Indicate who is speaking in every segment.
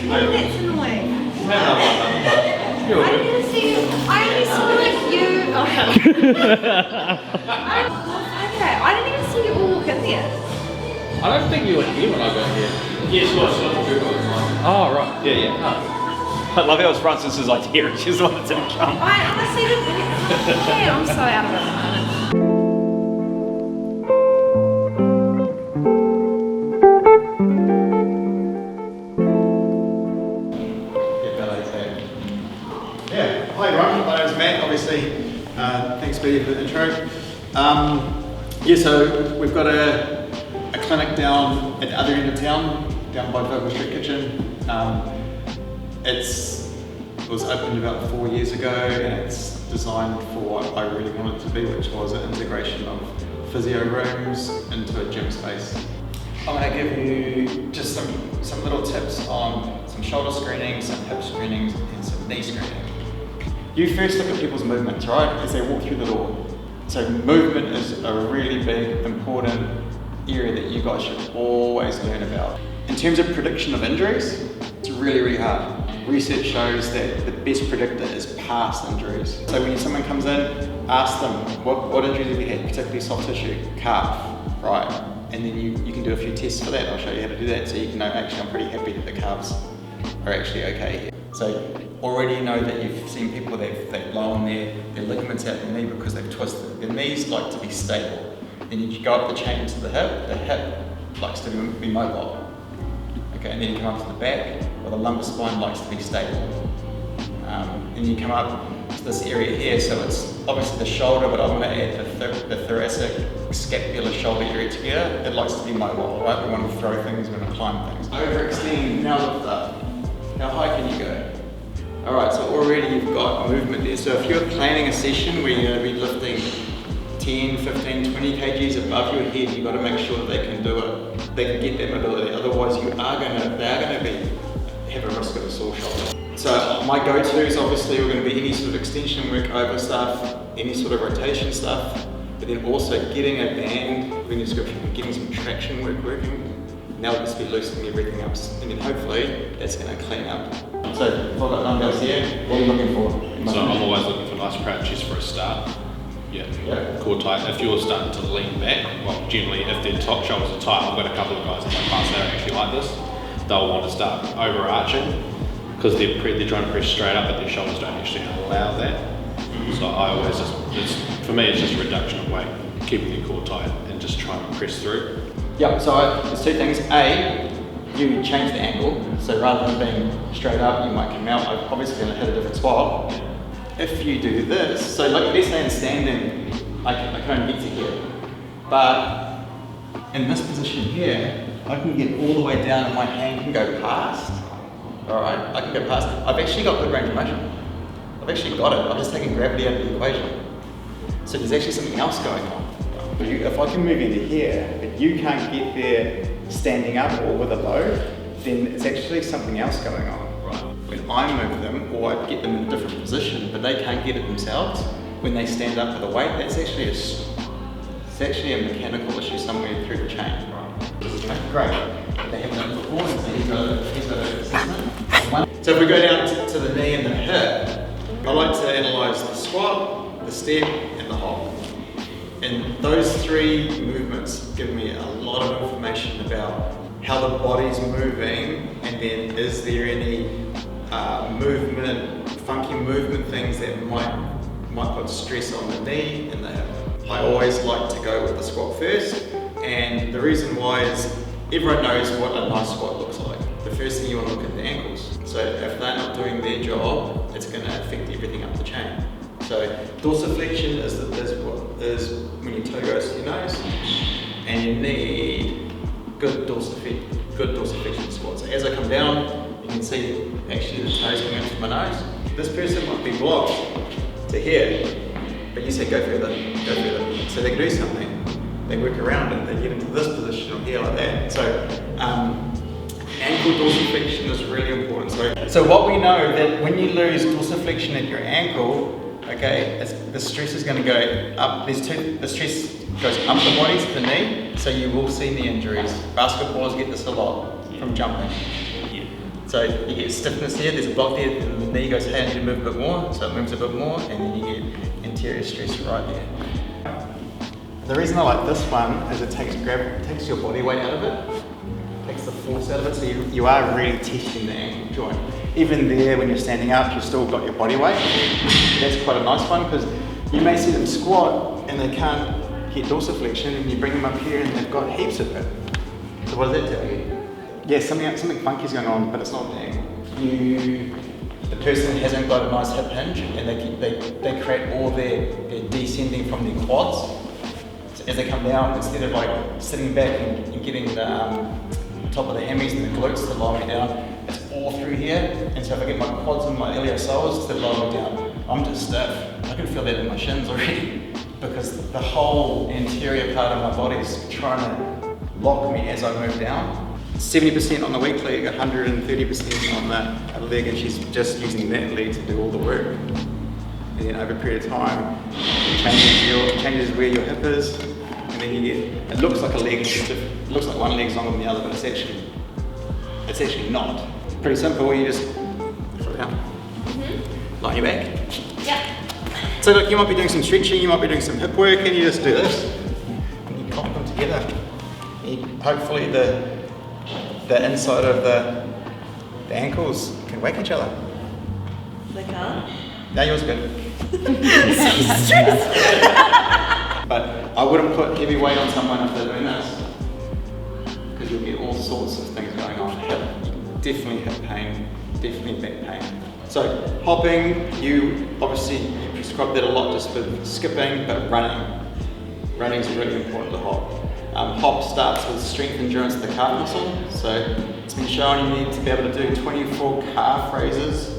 Speaker 1: that's annoying.
Speaker 2: I
Speaker 1: didn't even see you. I only saw like you. Okay, I didn't even see you all walk in there.
Speaker 2: I don't think you were here when I got here.
Speaker 3: Yeah, she was.
Speaker 2: Oh, right.
Speaker 3: Yeah. I love how it was Francis's idea. She's the one that didn't come.
Speaker 1: I honestly didn't. Man, I'm so out of it at the moment.
Speaker 4: Yeah, hi everyone, my name's Matt, obviously, thanks Betty for the intro. So we've got a clinic down at the other end of town, down by Vocal Street Kitchen. It was opened about 4 years ago and it's designed for what I really wanted it to be, which was an integration of physio rooms into a gym space. I'm going to give you just some little tips on some shoulder screenings, some hip screenings and some knee screening. You first look at people's movements, right, as they walk through the door. So movement is a really big, important area that you guys should always learn about. In terms of prediction of injuries, it's really, really hard. Research shows that the best predictor is past injuries. So when someone comes in, ask them, what injuries have you had, particularly soft tissue, calf, right? And then you can do a few tests for that. I'll show you how to do that so you can know, actually I'm pretty happy that the calves are actually okay. So already you know that you've seen people that blown their ligaments out their knee because they've twisted. Their knees like to be stable. Then you go up the chain to the hip likes to be mobile. Okay, and then you come up to the back, well the lumbar spine likes to be stable. And you come up to this area here, so it's obviously the shoulder, but I want to add the thoracic, scapular shoulder area together. It likes to be mobile, right? We want to throw things, we want to climb things. Overextend, now lift up. How high can you go? Alright, so already you've got movement there. So if you're planning a session where you're going to be lifting 10, 15, 20 kgs above your head, you've got to make sure that they can do it. They can get that mobility. Otherwise, they are going to have a risk of a sore shoulder. So my go-tos obviously are going to be any sort of extension work over stuff, any sort of rotation stuff, but then also getting a band, in the description, getting some traction work working. Now we'll just be loosening everything up, and then hopefully that's going to clean up. So if I've got dumbbells here, what are you looking for?
Speaker 2: So I'm always looking for nice crouches for a start. Yeah, core tight. If you're starting to lean back, well generally if their top shoulders are tight, I've got a couple of guys in my class that are actually like this, they'll want to start overarching because they're trying to press straight up but their shoulders don't actually allow that. So I always for me it's just a reduction of weight, keeping your core tight and just trying to press through.
Speaker 4: Yeah, so there's two things. A, you change the angle, so rather than being straight up, you might come out, obviously going to hit a different spot. If you do this, so like let's say I'm standing, I can only get to here, but in this position here, I can get all the way down and my hand can go past, alright, I can go past. I've actually got good range of motion. I've actually got it, I've just taken gravity out of the equation. So there's actually something else going on. If I can move into here, but you can't get there standing up or with a load, then it's actually something else going on. Right. When I move them, or I get them in a different position, but they can't get it themselves, when they stand up with a weight, that's actually it's actually a mechanical issue somewhere through the chain. Right. Great. They haven't done it before, so here's got an assessment. So if we go down to the knee and the hip, I like to analyse the squat, the step, and the hop. And those three movements give me a lot of information about how the body's moving, and then is there any funky movement things that might put stress on the knee and the hip. I always like to go with the squat first, and the reason why is everyone knows what a nice squat looks like. The first thing you want to look at the ankles. So if they're not doing their job, it's going to affect everything up the chain. So dorsiflexion is when your toe goes to your nose, and you need good dorsiflexion squats. So as I come down, you can see actually the toes coming into my nose. This person might be blocked to here, but you say go further. So they can do something, they work around it, they get into this position or here like that. So ankle dorsiflexion is really important. So what we know that when you lose dorsiflexion at your ankle, okay, the stress is going to go up. The stress goes up the body to the knee, so you will see knee injuries. Basketballers get this a lot from jumping. So you get stiffness here, there's a block there, and the knee goes, hey, I need to move a bit more, so it moves a bit more, and then you get anterior stress right there. The reason I like this one is it takes your body weight out of it, takes the force out of it, so you are really testing the ankle joint. Even there, when you're standing up, you've still got your body weight. That's quite a nice one, because you may see them squat and they can't get dorsiflexion, and you bring them up here and they've got heaps of it. So what does that tell you? Yeah, something funky's going on, but it's not the ankle. The person hasn't got a nice hip hinge, and they create all their descending from their quads. So as they come down, instead of like sitting back and getting the top of the hammies and the glutes to lower me down, it's all through here. And so if I get my quads and my iliopsoas to lower me down, I'm just stiff. I can feel that in my shins already, because the whole anterior part of my body is trying to lock me as I move down. 70% on the weak leg, 130% on the other leg, and she's just using that leg to do all the work. And then over a period of time, it changes where your hip is, and then you get, it looks like a leg, it looks like one leg's longer than the other, but it's actually not. Pretty simple, you just put it down, lie your back.
Speaker 1: Yeah.
Speaker 4: So look, you might be doing some stretching, you might be doing some hip work, and you just do this, and you comp them together. Hopefully the inside of the ankles can whack each other.
Speaker 1: They can't.
Speaker 4: Now yours good. But I wouldn't put heavy weight on someone if they're doing this, because you'll get all sorts of things going on. Definitely hip pain, definitely back pain. So hopping, you prescribe that a lot just with skipping, but running. Running is really important to hop. Hop starts with strength endurance of the calf muscle. So it's been shown you need to be able to do 24 calf raises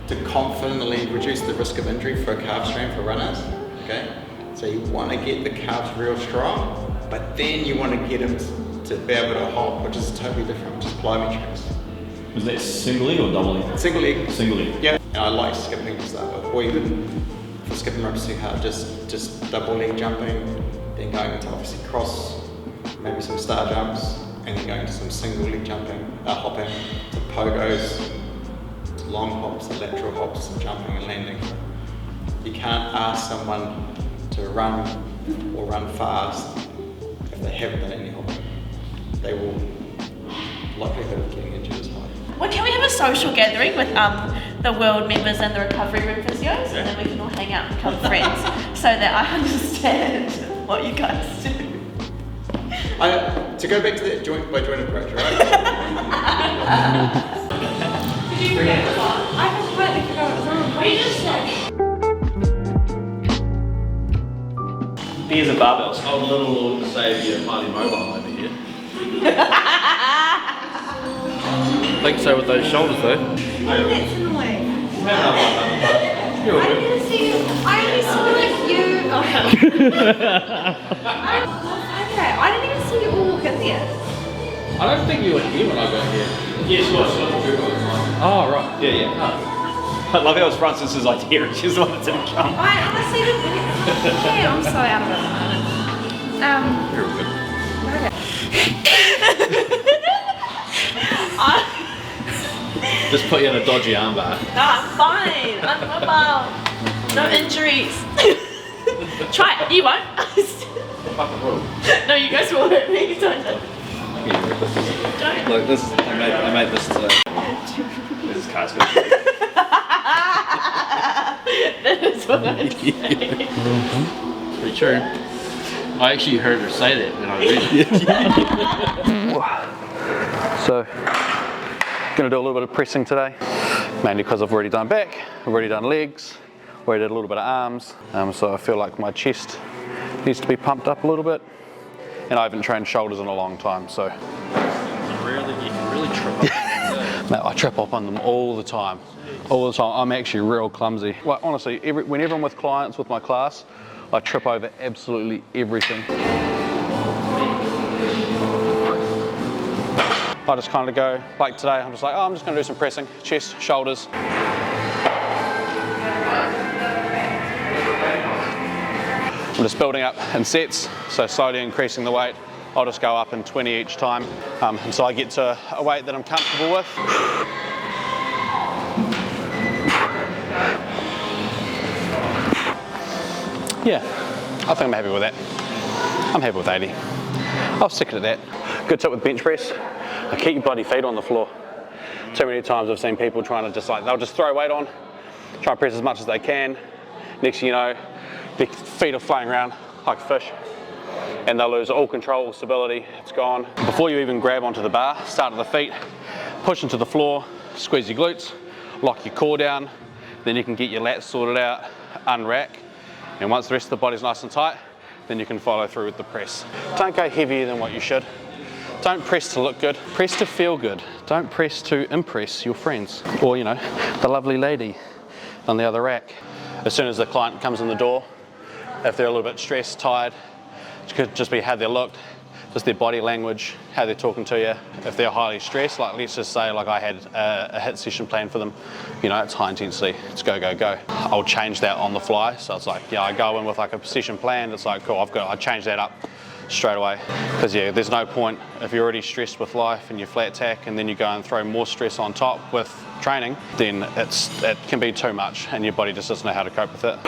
Speaker 4: to confidently reduce the risk of injury for a calf strain for runners. Okay, so you want to get the calves real strong, but then you want to get them to be able to hop, which is totally different, which is plyometrics.
Speaker 3: Was that single leg or double leg?
Speaker 4: Single leg.
Speaker 3: Single leg.
Speaker 4: Yeah, and I like skipping to start with, or even for skipping ropes too hard, just double leg jumping, then going into obviously cross, maybe some star jumps, and then going to some single leg jumping, hopping, to pogos, to long hops, to lateral hops, to jumping and landing. You can't ask someone to run or run fast if they haven't done any hopping. They will, likelihood of getting injured is high.
Speaker 1: Well, can we have a social gathering with the world members and the recovery room physios, and then we can all hang out and become friends, so that I understand what you guys do.
Speaker 4: To go back to that joint by joint approach, right?
Speaker 1: Did you forget the one? I completely forgot what was on. What did you just say?
Speaker 2: Beers and barbells. Oh, little save you highly mobile over here. I think so with those shoulders though.
Speaker 1: Oh, that's annoying.
Speaker 2: You're
Speaker 1: I didn't see you. I only saw like you. Okay. Okay, I didn't even see you all walk in there.
Speaker 2: I don't think you were here when I got here. Yes, you were. Oh, right. Yeah.
Speaker 3: I love how it was Francis's idea, and she's the one that didn't come.
Speaker 1: I honestly didn't. Yeah, I'm so out of it at the moment.
Speaker 2: You're all good. Just put you in a dodgy armbar.
Speaker 1: No, I'm fine. I'm mobile. No injuries. Try it. You won't.
Speaker 2: Fucking will.
Speaker 1: No, you guys will hurt me. Don't. Don't.
Speaker 3: Look, I made this today. This is Casper.
Speaker 1: That is what I say.
Speaker 2: Pretty true. I actually heard her say that when I read it.
Speaker 5: So, going to do a little bit of pressing today, mainly because I've already done back, I've already done legs, already did a little bit of arms, so I feel like my chest needs to be pumped up a little bit, and I haven't trained shoulders in a long time, so.
Speaker 2: You can really trip up.
Speaker 5: Mate, I trip up on them all the time. I'm actually real clumsy. Like honestly, whenever I'm with clients with my class, I trip over absolutely everything. I just kind of go, like today, I'm just like, oh, I'm just going to do some pressing, chest, shoulders. I'm just building up in sets, so slowly increasing the weight I'll just go up in 20 each time until I get to a weight that I'm comfortable with. Yeah, I think I'm happy with that. I'm happy with 80. I'll stick to that. Good tip with bench press, keep your bloody feet on the floor. Too many times I've seen people trying to they'll just throw weight on, try and press as much as they can. Next thing you know, their feet are flying around like a fish and they'll lose all control, all stability, it's gone. Before you even grab onto the bar, start at the feet, push into the floor, squeeze your glutes, lock your core down, then you can get your lats sorted out, unrack, and once the rest of the body's nice and tight, then you can follow through with the press. Don't go heavier than what you should. Don't press to look good, press to feel good. Don't press to impress your friends or, you know, the lovely lady on the other rack. As soon as the client comes in the door, if they're a little bit stressed, tired, it could just be how they looked, just their body language, how they're talking to you. If they're highly stressed, like let's just say like I had a HIIT session planned for them, you know, it's high intensity, it's go, go, go. I'll change that on the fly. So it's like, yeah, I go in with like a session planned, it's like, cool, I change that up straight away. Because yeah, there's no point if you're already stressed with life and you're flat tack and then you go and throw more stress on top with training, then it can be too much and your body just doesn't know how to cope with it.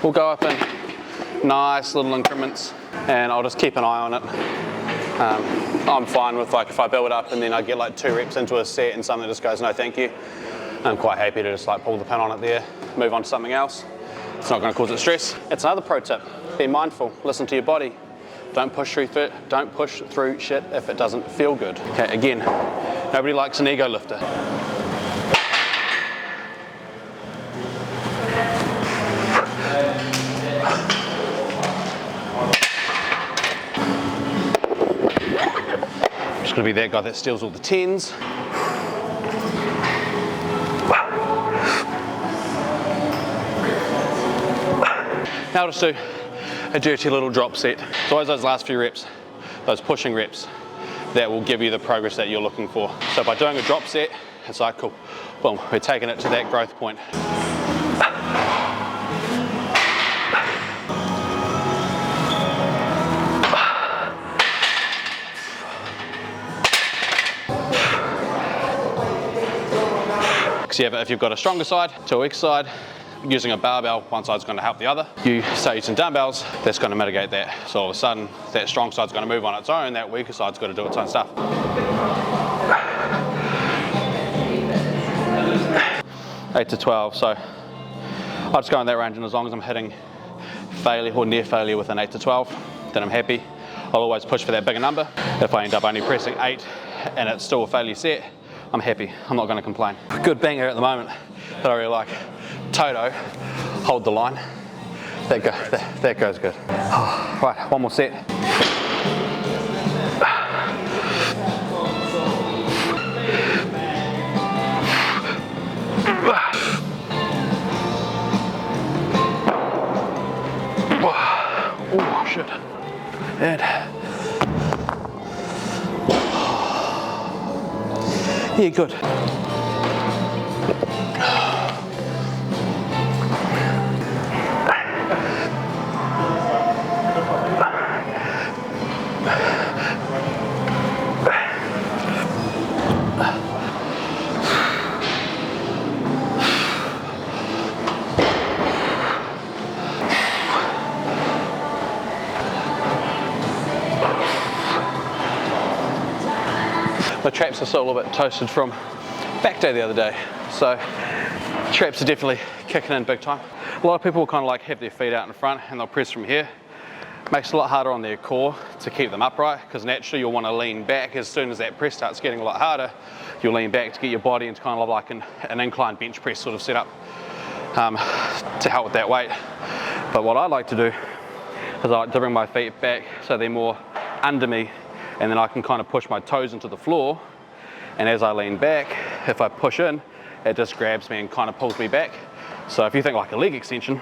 Speaker 5: We'll go up in nice little increments and I'll just keep an eye on it. I'm fine with like if I build up and then I get like 2 reps into a set and something just goes no thank you. I'm quite happy to just like pull the pin on it there, move on to something else. It's not going to cause it stress. It's another pro tip, be mindful, listen to your body. Don't push through shit if it doesn't feel good. Okay, again, nobody likes an ego lifter. Just going to be that guy that steals all the 10s. Now I'll just do a dirty little drop set. So always those last few reps, those pushing reps, that will give you the progress that you're looking for. So by doing a drop set, it's like, cool, boom, we're taking it to that growth point. If you've got a stronger side to a weaker side, using a barbell, one side's going to help the other. You start using dumbbells, that's going to mitigate that. So all of a sudden, that strong side's going to move on its own, that weaker side's got to do its own stuff. 8 to 12, so I'll just go in that range, and as long as I'm hitting failure or near failure within 8 to 12, then I'm happy. I'll always push for that bigger number. If I end up only pressing 8 and it's still a failure set, I'm happy, I'm not going to complain. Good banger at the moment that I really like. Toto, hold the line. That goes good. Oh, right, one more set. Oh, shit. And yeah, good. My traps are still a little bit toasted from back day the other day, so traps are definitely kicking in big time. A lot of people will kind of like have their feet out in front and they'll press from here. Makes it a lot harder on their core to keep them upright, because naturally you'll want to lean back. As soon as that press starts getting a lot harder, you'll lean back to get your body into kind of like an incline bench press sort of setup to help with that weight. But what I like to do is I like to bring my feet back so they're more under me, and then I can kind of push my toes into the floor, and as I lean back, if I push in, it just grabs me and kind of pulls me back. So if you think like a leg extension,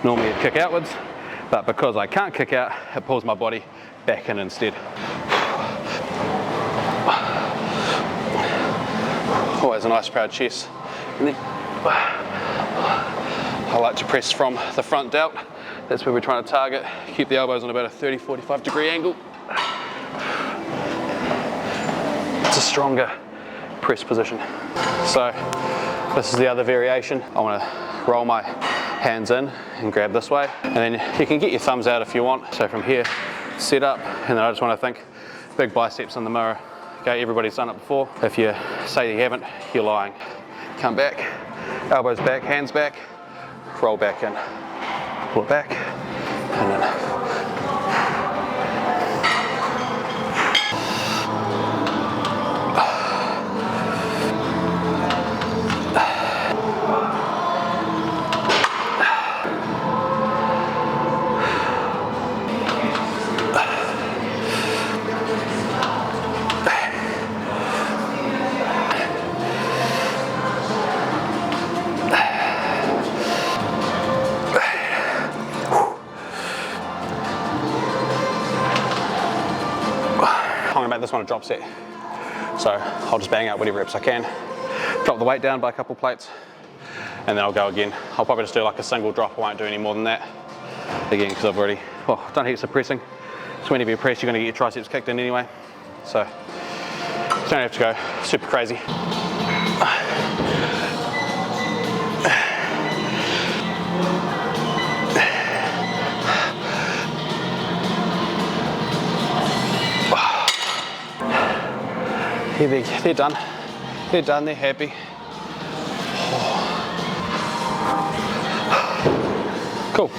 Speaker 5: normally it'd kick outwards, but because I can't kick out, it pulls my body back in instead. Always a nice proud chest. And then I like to press from the front delt. That's where we're trying to target. Keep the elbows on about a 30-45 degree angle. It's a stronger press position. So this is the other variation. I want to roll my hands in and grab this way, and then you can get your thumbs out if you want. So from here, set up, and then I just want to think big biceps in the mirror. Okay, everybody's done it before. If you say you haven't, you're lying. Come back, elbows back, hands back, roll back in, pull it back, and then make this one a drop set. So I'll just bang out whatever reps I can, drop the weight down by a couple plates, and then I'll go again. I'll probably just do like a single drop. I won't do any more than that. Again, because I've already done heaps of pressing. So whenever you press, you're going to get your triceps kicked in anyway. So you don't have to go super crazy. They're done. They're done, they're happy. Cool.